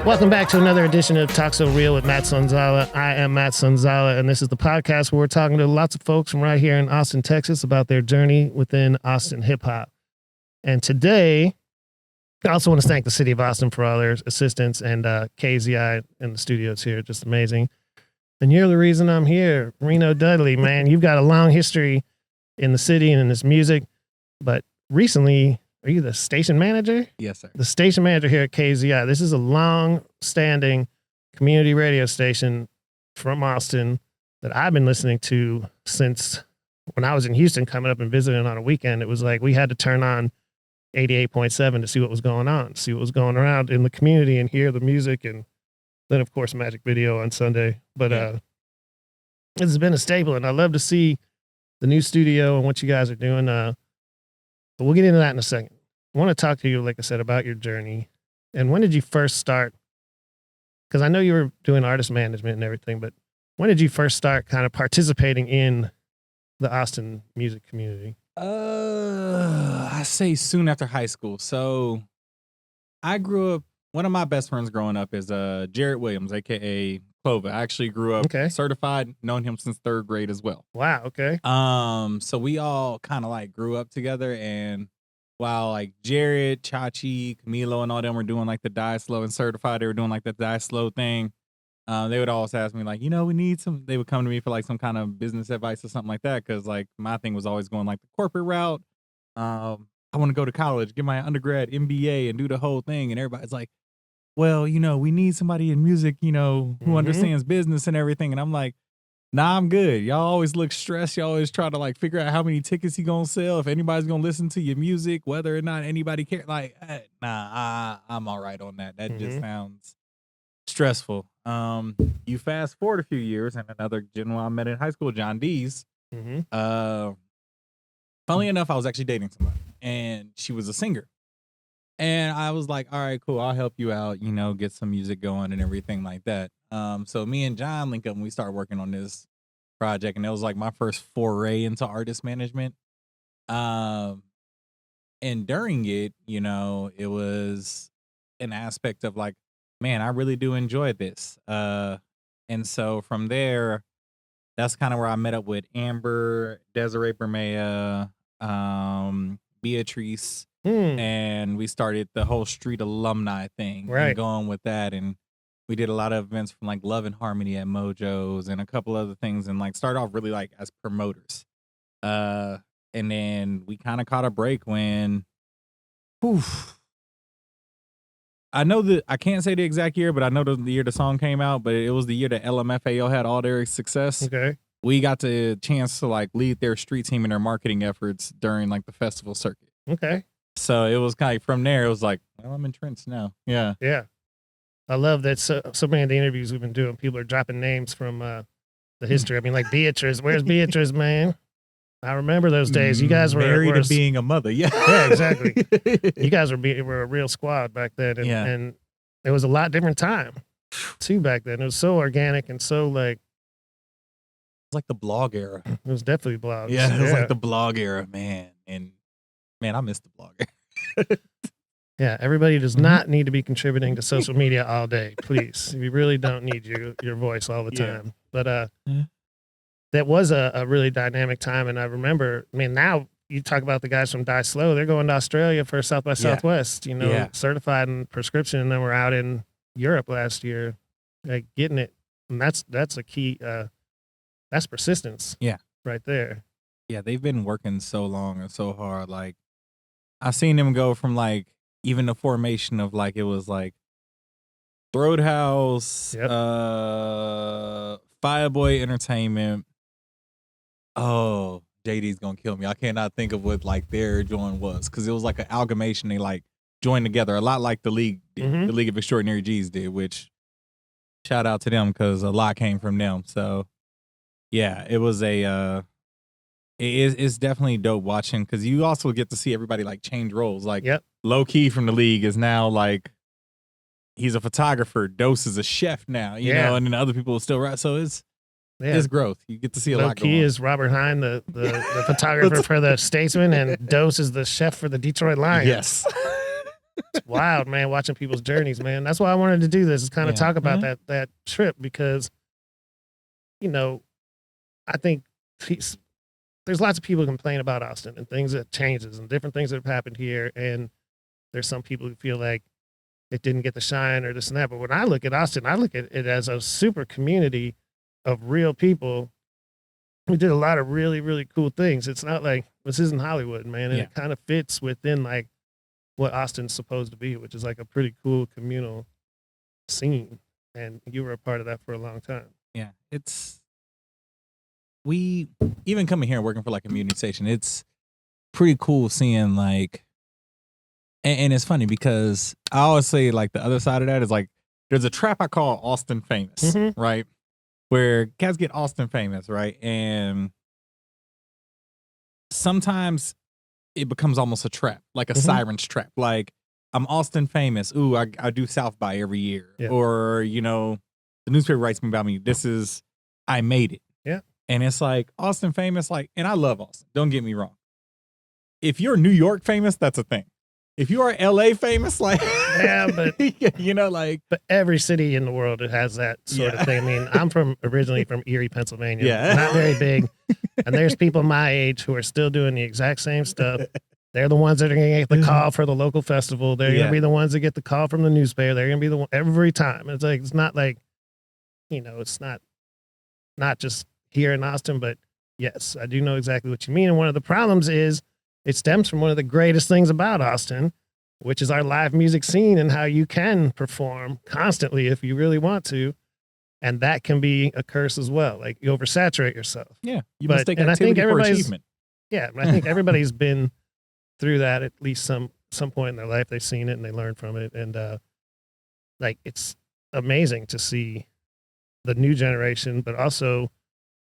Welcome back to another edition of Talk So Real with Matt Sonzala. I am Matt Sonzala, and this is the podcast where we're talking to lots of folks from right here in Austin, Texas about their journey within Austin hip hop. And today, I also want to thank the city of Austin for all their assistance and KAZI in the studios here. Just amazing. And you're the reason I'm here, Reno Dudley, man. You've got a long history in the city and in this music, but recently, are you the station manager? Yes, sir. The station manager here at KZI. This is a long-standing community radio station from Austin that I've been listening to since when I was in Houston coming up and visiting on a weekend. It was like we had to turn on 88.7 to see what was going on, see what was going around in the community and hear the music. And then, of course, Magic Video on Sunday. But this has been a staple, and I love to see the new studio and what you guys are doing. But we'll get into that in a second. I want to talk to you, like I said, about your journey. And when did you first start? Because I know you were doing artist management and everything, but when did you first start kind of participating in the Austin music community? I say soon after high school. So I grew up, one of my best friends growing up is Jared Williams, aka Clover. I actually grew up certified, known him since 3rd grade as well. Wow, okay. So we all kind of like grew up together, and while like Jared, Chachi, Camilo, and all them were doing like the Die Slow and certified, they were doing like the Die Slow thing. They would always ask me like, we need some, they would come to me for like some kind of business advice or something like that. Cause like my thing was always going like the corporate route. I want to go to college, get my undergrad MBA and do the whole thing. And everybody's like, well, we need somebody in music, who understands business and everything. And I'm like, nah, I'm good. Y'all always look stressed. Y'all always try to like figure out how many tickets he gonna sell, if anybody's gonna listen to your music, whether or not anybody cares. Like, I'm all right on that. That just sounds stressful. You fast forward a few years, and another gentleman I met in high school, John Dees. Funnily enough, I was actually dating somebody, and she was a singer. And I was like, all right, cool, I'll help you out, get some music going and everything like that. So me and John link up and we started working on this project, and it was like my first foray into artist management. And during it, it was an aspect of like, man, I really do enjoy this. And so from there, that's kind of where I met up with Amber, Desiree Bermea, Beatrice, and we started the whole street alumni thing and going with that. And we did a lot of events from like Love and Harmony at Mojo's and a couple other things, and like started off really like as promoters. And then we kind of caught a break when, I know that I can't say the exact year, but I know the year the song came out, but it was the year that LMFAO had all their success. Okay. We got the chance to like lead their street team and their marketing efforts during like the festival circuit. Okay. So it was kind of from there, it was like, well, I'm entrenched now. Yeah. Yeah. I love that so many of the interviews we've been doing, people are dropping names from the history. I mean, like Beatrice. Where's Beatrice, man? I remember those days. You guys were married to being a mother. Yeah. Yeah, exactly. You guys were a real squad back then. And, and it was a lot different time too back then. It was so organic and so like. It's like the blog era. It was definitely blogs. Yeah, it was like the blog era, man. And man, I miss the blog era. Yeah, everybody does not need to be contributing to social media all day, please. We really don't need your voice all the time. But that was a really dynamic time. And I remember, now you talk about the guys from Die Slow, they're going to Australia for South by Southwest, certified in prescription. And then we're out in Europe last year, like getting it. And that's a key, that's persistence. Yeah. Right there. Yeah, they've been working so long and so hard. Like, I've seen them go from like, even the formation of like, it was like Throat House, Fireboy Entertainment. Oh, JD's gonna kill me. I cannot think of what like their joint was, because it was like an amalgamation. They like joined together a lot like the League did, the League of Extraordinary G's did, which shout out to them because a lot came from them. So yeah, it was it's definitely dope watching, because you also get to see everybody like change roles. Like Low Key from the League is now like, he's a photographer. Dose is a chef now, you know, and then other people will still write. So it's growth. You get to see a lot going on. Low Key is Robert Hine, the photographer for the Statesman, and Dose is the chef for the Detroit Lions. Yes. It's wild, man, watching people's journeys, man. That's why I wanted to do this, is kind of talk about that trip, because, you know, I think there's lots of people who complain about Austin and things that changes and different things that have happened here. And there's some people who feel like it didn't get the shine or this and that. But when I look at Austin, I look at it as a super community of real people who did a lot of really, really cool things. It's not like, this isn't Hollywood, man. And it kind of fits within like what Austin's supposed to be, which is like a pretty cool communal scene. And you were a part of that for a long time. Yeah. We even coming here and working for like a community station, it's pretty cool seeing like, and it's funny because I always say like the other side of that is like, there's a trap I call Austin famous, right? Where cats get Austin famous, right? And sometimes it becomes almost a trap, like a siren's trap. Like, I'm Austin famous. Ooh, I do South by every year. Yeah. Or, you know, the newspaper writes me about me. I made it. Yeah. And it's like, Austin famous, like, and I love Austin. Don't get me wrong. If you're New York famous, that's a thing. If you are LA famous, like, yeah, but you know, like, but every city in the world, it has that sort of thing. I mean, I'm originally from Erie, Pennsylvania. Yeah, not very big, and there's people my age who are still doing the exact same stuff. They're the ones that are going to get the call for the local festival. They're going to be the ones that get the call from the newspaper. They're going to be the one every time. It's like, it's not like, you know, it's not just here in Austin, but yes, I do know exactly what you mean. And one of the problems is, it stems from one of the greatest things about Austin, which is our live music scene and how you can perform constantly if you really want to. And that can be a curse as well. Like, you oversaturate yourself. Yeah. You mistake activity for achievement. Yeah. I think everybody's been through that at least some point in their life. They've seen it and they learned from it. And like, it's amazing to see the new generation, but also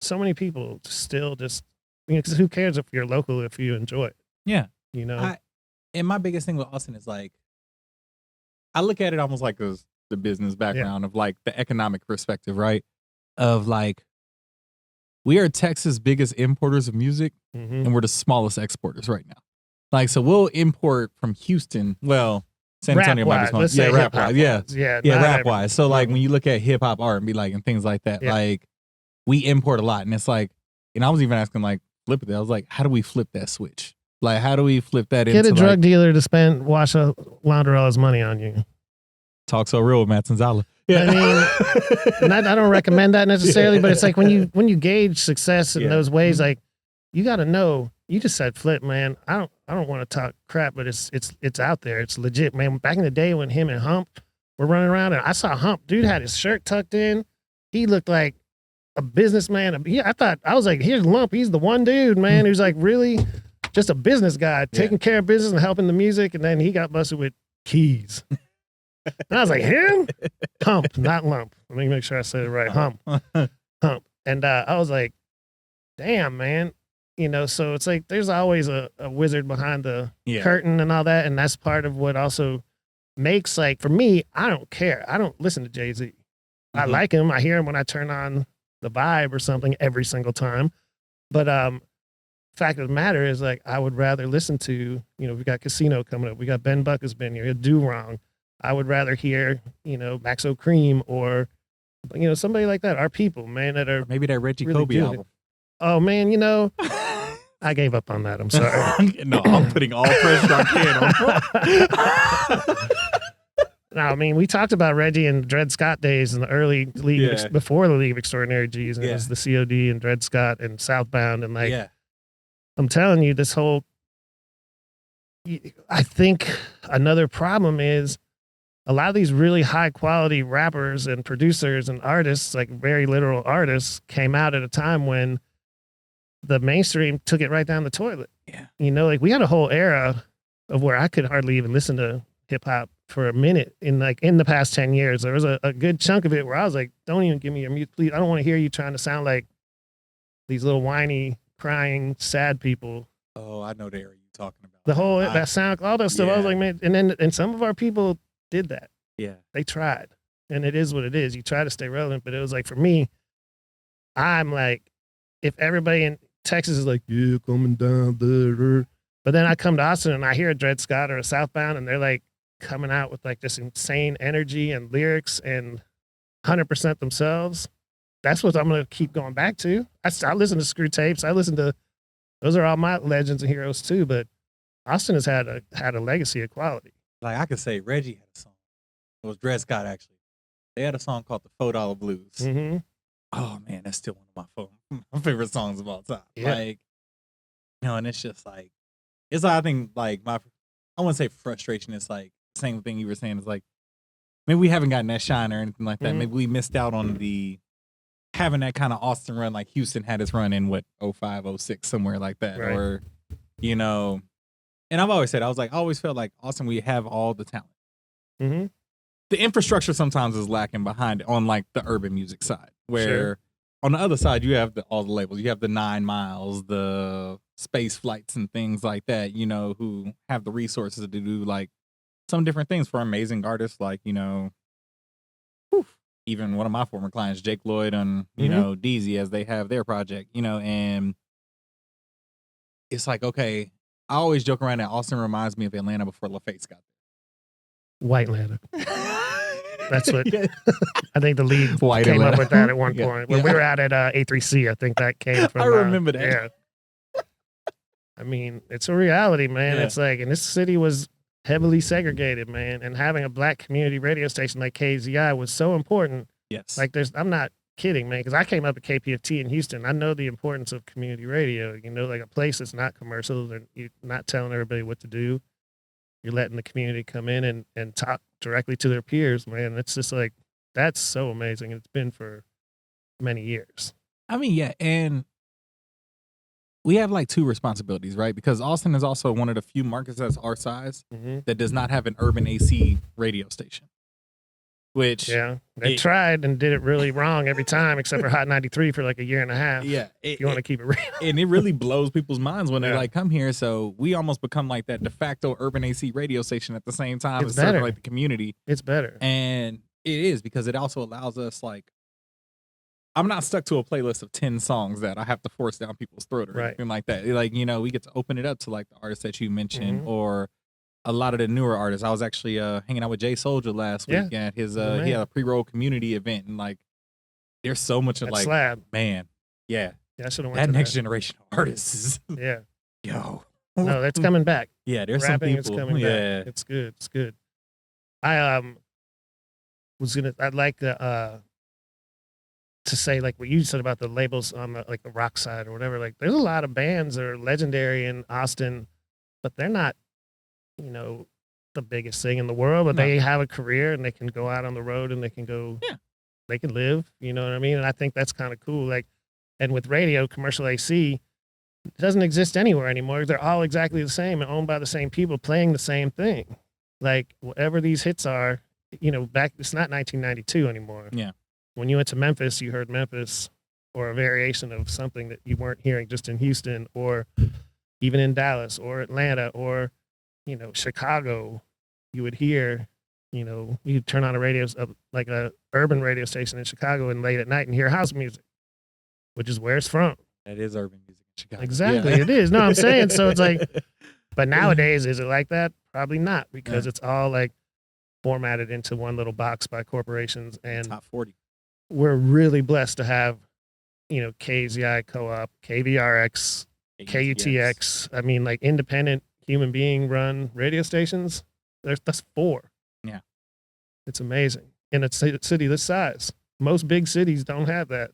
so many people still just, I mean, 'cause who cares if you're local, if you enjoy it? Yeah. You know? And my biggest thing with Austin is like, I look at it almost like the business background of like the economic perspective, right? Of like, we are Texas' biggest importers of music, and we're the smallest exporters right now. Like, so we'll import from Houston, well, San Antonio might be small. Yeah, rap-wise. Yeah, rap-wise. So like, when you look at hip-hop R&B, like, and things like that, like, we import a lot. And it's like, and I was even asking like, flip it. I was like, how do we flip that switch? Like, how do we flip that into, get a drug dealer to launder all his money on you? Talk so real with Matt Sonzala. Yeah. I mean, and I don't recommend that necessarily, but it's like when you gauge success in those ways, like, you got to know. You just said flip, man. I don't want to talk crap, but it's out there. It's legit, man. Back in the day when him and Hump were running around, and I saw Hump, dude had his shirt tucked in. He looked like a businessman. I was like, here's Lump. He's the one dude, man, who's like really just a business guy, taking care of business and helping the music. And then he got busted with keys. And I was like, him? Hump, not Lump. Let me make sure I said it right. Hump. And I was like, damn, man. You know, so it's like there's always a wizard behind the curtain and all that. And that's part of what also makes, like, for me, I don't care. I don't listen to Jay-Z. I like him. I hear him when I turn on the Vibe or something every single time. But fact of the matter is, like, I would rather listen to, you know, we got Casino coming up. We got Ben Buck has been here. Do Wrong. I would rather hear, you know, Max O'Cream or, you know, somebody like that. Our people, man, that are, or maybe that Reggie really Kobe album. Oh, man, you know, I gave up on that. I'm sorry. No, I'm putting all pressure I can on. No, I mean, we talked about Reggie and Dred Scott days in the early league, before the League of Extraordinary G's, and it was the COD and Dred Scott and Southbound. And like, I'm telling you, this whole, I think another problem is a lot of these really high quality rappers and producers and artists, like very literal artists, came out at a time when the mainstream took it right down the toilet. Yeah. You know, like, we had a whole era of where I could hardly even listen to hip hop for a minute in the past 10 years. There was a good chunk of it where I was like, don't even give me your music, please. I don't want to hear you trying to sound like these little whiny, crying, sad people. Oh, I know the era you're talking about. The whole, that sound, all that stuff. I was like, man, and some of our people did that. Yeah. They tried. And it is what it is. You try to stay relevant, but it was like, for me, I'm like, if everybody in Texas is like, yeah, coming down there, but then I come to Austin and I hear a Dred Scott or a Southbound and they're like coming out with like this insane energy and lyrics and 100% themselves. That's what I'm gonna keep going back to. I listen to Screw Tapes. I listen to those are all my legends and heroes too. But Austin has had a legacy of quality. Like I could say Reggie had a song. It was Dred Scott actually. They had a song called the $4 Blues. Mm-hmm. Oh man, that's still one of my favorite songs of all time. Yeah. Like, you know, and it's just like, it's I think like I wouldn't say frustration. It's like the same thing you were saying. It's like maybe we haven't gotten that shine or anything like that. Mhm. Maybe we missed out on the having that kind of Austin run like Houston had its run in 05, 06, somewhere like that. Right. Or, you know, and I've always said, I always felt like Austin, we have all the talent. Mm-hmm. The infrastructure sometimes is lacking behind it on like the urban music side, where Sure. on the other side, you have all the labels. You have the 9 Miles, the Space Flights and things like that, you know, who have the resources to do like some different things for amazing artists like, you know, even one of my former clients, Jake Lloyd and, you know, DZ as they have their project, you know, and it's like, okay, I always joke around that Austin reminds me of Atlanta before LaFace got White Atlanta. there. That's what I think the lead White came Atlanta. up with that at one Yeah. point when we were out at A3C. I think that came from. I remember that. Yeah. I mean, it's a reality, man. Yeah. It's like, and this city was heavily segregated, man, and having a black community radio station like KZI was so important. Yes. Like, I'm not kidding, man, because I came up at KPFT in Houston. I know the importance of community radio. You know, like a place that's not commercial, and you're not telling everybody what to do. You're letting the community come in and talk directly to their peers, man. It's just like, that's so amazing. It's been for many years. I mean, yeah, and we have like 2 responsibilities, right? Because Austin is also one of the few markets that's our size that does not have an urban AC radio station. Which they tried and did it really wrong every time, except for Hot 93 for like a year and a half. Yeah, if you want to keep it real. And it really blows people's minds when they like come here. So we almost become like that de facto urban AC radio station at the same time as serving like the community. It's better, and it is because it also allows us like. I'm not stuck to a playlist of 10 songs that I have to force down people's throat or anything like that. Like, you know, we get to open it up to like the artists that you mentioned or a lot of the newer artists. I was actually hanging out with Jay Soldier last week at his he had a pre-roll community event, and like there's so much of like Slab. Man, yeah. I should have went that to next generation of artists is yo. No, that's coming back. Yeah, there's Rapping some people. is coming back. It's good. It's good. I'd like to say like what you said about the labels on the like the rock side or whatever. Like there's a lot of bands that are legendary in Austin, but they're not, you know, the biggest thing in the world, but they have a career and they can go out on the road and they can go, they can live, you know what I mean? And I think that's kind of cool. Like, and with radio, commercial AC, it doesn't exist anywhere anymore. They're all exactly the same and owned by the same people playing the same thing. Like whatever these hits are, you know, it's not 1992 anymore. Yeah. When you went to Memphis, you heard Memphis or a variation of something that you weren't hearing just in Houston or even in Dallas or Atlanta or, you know, Chicago. You would hear, you know, you'd turn on a radio, like a urban radio station in Chicago and late at night and hear house music, which is where it's from. That is urban music in Chicago. Exactly. It is. No, I'm saying. So it's like, but nowadays, is it like that? Probably not, because it's all like formatted into one little box by corporations. And top 40. We're really blessed to have, you know, KZI Co-op, KVRX, KUTX. I mean, like independent human being run radio stations. That's 4. Yeah. It's amazing. In a city this size. Most big cities don't have that.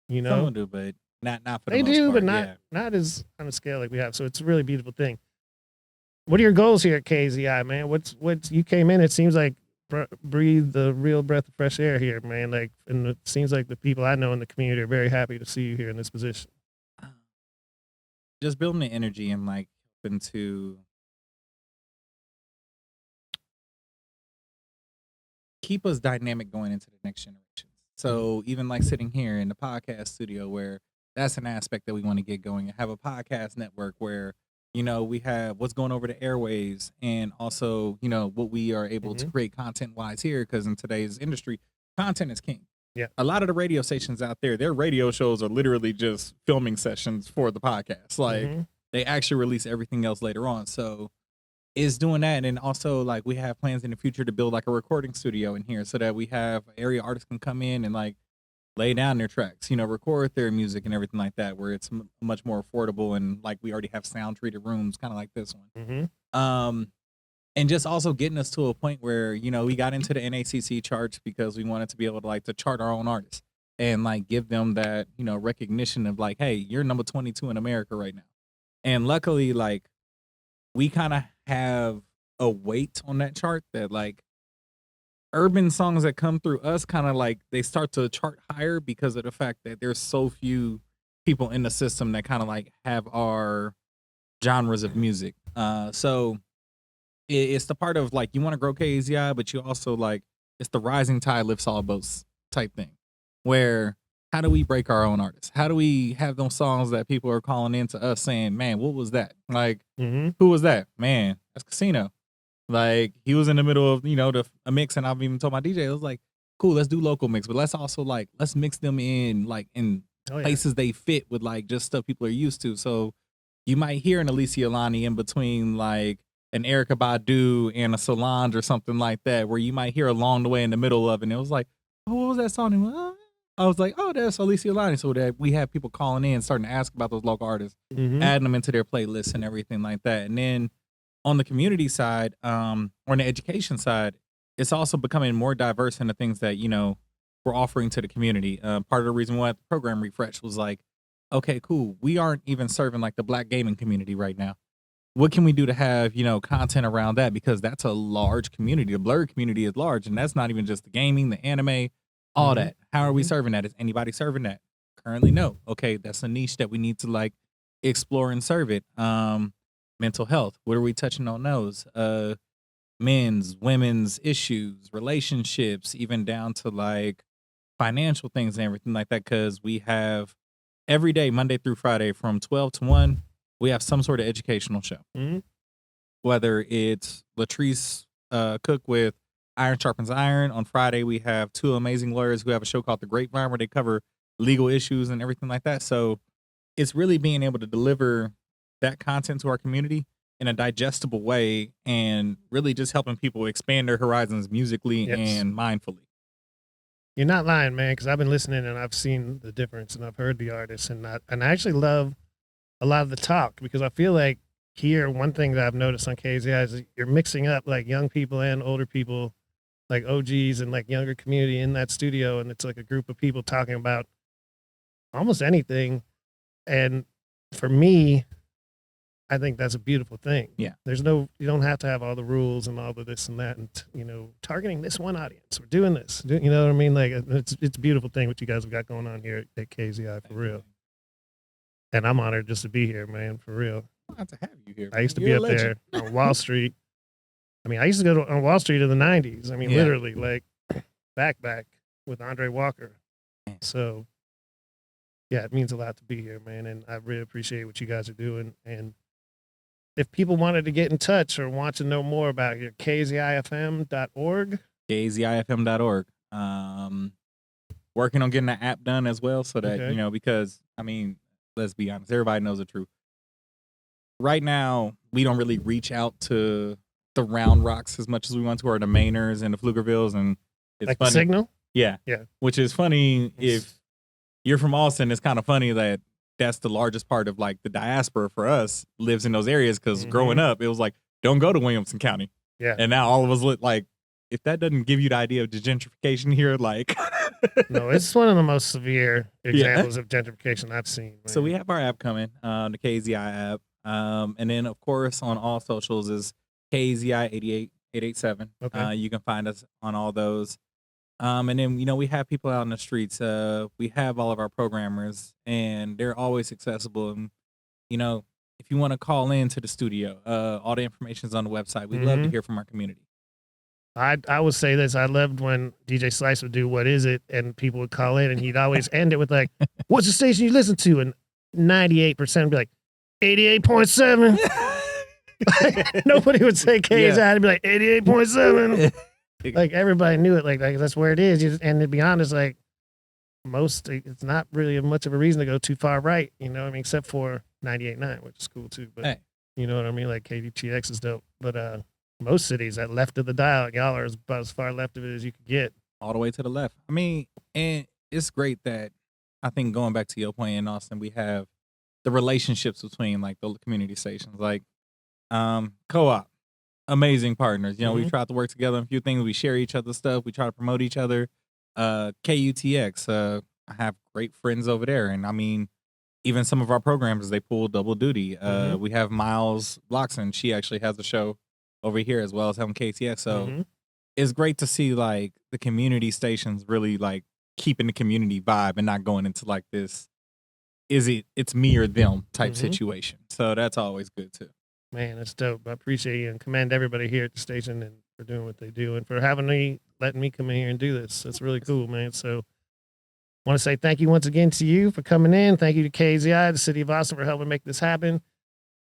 You know? Some do, but not for the they most do, part. but not as on a scale like we have. So it's a really beautiful thing. What are your goals here at KZI, man? What's you came in, it seems like breathe the real breath of fresh air here, man. Like, and it seems like the people I know in the community are very happy to see you here in this position. Just building the energy and like helping to keep us dynamic going into the next generation. So even like sitting here in the podcast studio, where that's an aspect that we want to get going and have a podcast network where, you know, we have what's going over the airwaves and also, you know, what we are able to create content wise here. Because in today's industry, content is king. Yeah. A lot of the radio stations out there, their radio shows are literally just filming sessions for the podcast. Like they actually release everything else later on. So is doing that. And then also like we have plans in the future to build like a recording studio in here so that we have area artists can come in and like lay down their tracks, you know, record their music and everything like that, where it's much more affordable. And like we already have sound treated rooms, kind of like this one. And just also getting us to a point where, you know, we got into the NACC charts because we wanted to be able to like to chart our own artists and like give them that, you know, recognition of like, hey, you're number 22 in America right now. And luckily, like, we kind of have a weight on that chart that like urban songs that come through us kind of like they start to chart higher because of the fact that there's so few people in the system that kind of like have our genres of music. So it's the part of like you want to grow KAZI, but you also like it's the rising tide lifts all boats type thing. Where how do we break our own artists? How do we have those songs that people are calling in to us saying, "Man, what was that? Like, who was that? Man, that's Casino." Like he was in the middle of a mix, and I've even told my DJ, I was like, "Cool, let's do local mix, but let's also like let's mix them in like in places they fit with like just stuff people are used to." So you might hear an Alesia Lani in between like an Erykah Badu and a Solange or something like that, where you might hear along the way in the middle of it. And it was like, oh, what was that song? And I was like, oh, that's Alesia Lani. So that we have people calling in, starting to ask about those local artists, adding them into their playlists and everything like that. And then on the community side, or on the education side, it's also becoming more diverse in the things that, you know, we're offering to the community. Part of the reason why the program refresh was like, okay, cool. We aren't even serving like the Black gaming community right now. What can we do to have, you know, content around that? Because that's a large community. The blurred community is large, and that's not even just the gaming, the anime, all that. How are we serving that? Is anybody serving that? Currently, no. Okay, that's a niche that we need to like explore and serve it. Mental health. What are we touching on those? Men's, women's issues, relationships, even down to like financial things and everything like that. Because we have every day, Monday through Friday, from 12 to 1. We have some sort of educational show. Whether it's Latrice Cook with Iron Sharpens Iron. On Friday, we have two amazing lawyers who have a show called The Grapevine where they cover legal issues and everything like that. So it's really being able to deliver that content to our community in a digestible way and really just helping people expand their horizons musically and mindfully. You're not lying, man, because I've been listening and I've seen the difference and I've heard the artists and I actually love a lot of the talk because I feel like here, one thing that I've noticed on KAZI is you're mixing up like young people and older people, like OGs and like younger community in that studio. And it's like a group of people talking about almost anything. And for me, I think that's a beautiful thing. Yeah. You don't have to have all the rules and all of this and that and, you know, targeting this one audience. We're doing this. You know what I mean? Like it's a beautiful thing what you guys have got going on here at KAZI for real. And I'm honored just to be here, man, for real. Glad to have you here. I used to be up there on Wall Street. I mean, I used to go on Wall Street in the 90s. I mean, literally, like, back with Andre Walker. So, yeah, it means a lot to be here, man. And I really appreciate what you guys are doing. And if people wanted to get in touch or want to know more about your KZIFM.org. KZIFM.org. Working on getting the app done as well so that, you know, because, I mean, let's be honest, everybody knows the truth. Right now, we don't really reach out to the Round Rocks as much as we want to, or the Mainers and the Pflugervilles. And it's like funny. The Signal? Yeah. Which is funny. If you're from Austin, it's kind of funny that that's the largest part of like the diaspora for us lives in those areas because growing up, it was like, don't go to Williamson County. Yeah. And now all of us like, if that doesn't give you the idea of the gentrification here, like. No, it's one of the most severe examples of gentrification I've seen. Man. So we have our app coming, the KZI app. And then, of course, on all socials is KZI88887. Okay. You can find us on all those. And then, you know, we have people out in the streets. We have all of our programmers, and they're always accessible. And, you know, if you want to call in to the studio, all the information is on the website. We'd love to hear from our community. I would say this. I loved when DJ Slice would do What Is It? And people would call in and he'd always end it with like, what's the station you listen to? And 98% would be like, 88.7. Nobody would say KZI. I'd be like, 88.7. Like everybody knew it. Like that's where it is. And to be honest, like it's not really much of a reason to go too far right, you know what I mean? Except for 98.9, which is cool too. But you know what I mean? Like KDTX is dope. but most cities at left of the dial, y'all are about as far left of it as you could get. All the way to the left. I mean, and it's great that I think going back to your point in Austin, we have the relationships between like the community stations, like co-op, amazing partners. You know, we've tried to work together on a few things. We share each other's stuff. We try to promote each other. KUTX, I have great friends over there, and I mean, even some of our programs, they pull double duty. We have Miles Blockson. She actually has a show over here as well as having KTX. So it's great to see like the community stations really like keeping the community vibe and not going into like this, it's me or them type situation. So that's always good too. Man, that's dope. I appreciate you and commend everybody here at the station and for doing what they do and for letting me come in here and do this. That's really cool, man. So I want to say thank you once again to you for coming in. Thank you to KZI, the city of Austin, for helping make this happen.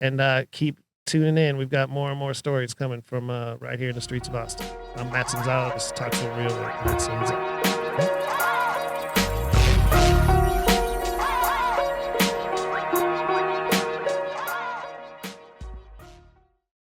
And keep tuning in. We've got more and more stories coming from right here in the streets of Austin. I'm Matt Sonzala. This is Talk So Real with Matt Sonzala.